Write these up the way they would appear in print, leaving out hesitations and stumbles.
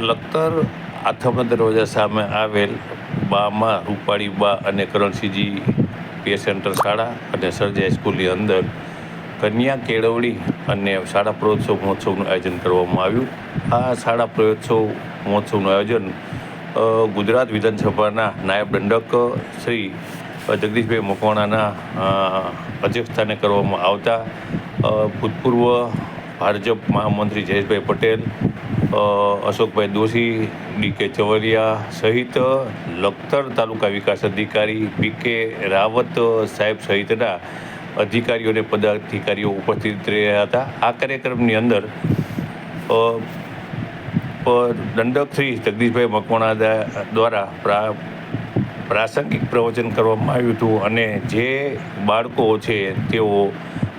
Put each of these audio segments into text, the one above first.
લખતર આથમના દરવાજા સામે આવેલ બામાં રૂપાળી બા અને કરણસિંહજી પે સેન્ટર શાળા અને સરજે હાઈસ્કૂલની અંદર કન્યા કેળવણી અને શાળા પ્રયોત્સવ મહોત્સવનું આયોજન કરવામાં આવ્યું. આ શાળા પ્રયોત્સવ મહોત્સવનું આયોજન ગુજરાત વિધાનસભાના નાયબ દંડક શ્રી જગદીશભાઈ મકવાણાના અધ્યક્ષસ્થાને કરવામાં આવતા ભૂતપૂર્વ ભાજપ મહામંત્રી જયેશભાઈ પટેલ, અશોકભાઈ દોશી, ડી.કે. ચવરિયા સહિત લખતર તાલુકા વિકાસ અધિકારી પી.કે. રાવત સાહેબ સહિતના અધિકારીઓ અને પદાધિકારીઓ ઉપસ્થિત રહ્યા હતા. આ કાર્યક્રમની અંદર દંડક શ્રી જગદીશભાઈ મકવાણા દ્વારા પ્રાસંગિક પ્રવચન કરવામાં આવ્યું હતું અને જે બાળકો છે તેઓ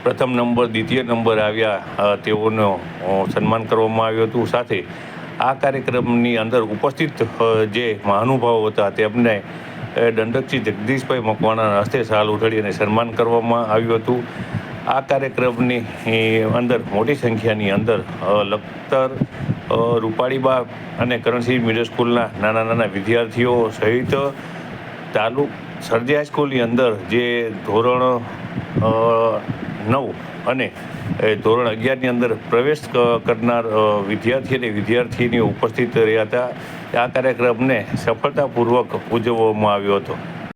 પ્રથમ નંબર, દ્વિતીય નંબર આવ્યા તેઓનો સન્માન કરવામાં આવ્યું હતું. સાથે આ કાર્યક્રમની અંદર ઉપસ્થિત જે મહાનુભાવો હતા તેમને દંડકશ્રી જગદીશભાઈ મકવાણાના હસ્તે શાલ ઉઠાડી અને સન્માન કરવામાં આવ્યું હતું. આ કાર્યક્રમની અંદર મોટી સંખ્યાની અંદર લખતર રૂપાળીબા અને કરણસિંહ મિડલ સ્કૂલના નાના નાના વિદ્યાર્થીઓ સહિત સરજે હાઈસ્કૂલની અંદર જે ધોરણ 9 અને ધોરણ 11ની અંદર પ્રવેશ કરનાર વિદ્યાર્થી અને વિદ્યાર્થીનીઓ ઉપસ્થિત રહ્યા હતા. આ કાર્યક્રમને સફળતાપૂર્વક ઉજવવામાં આવ્યો હતો.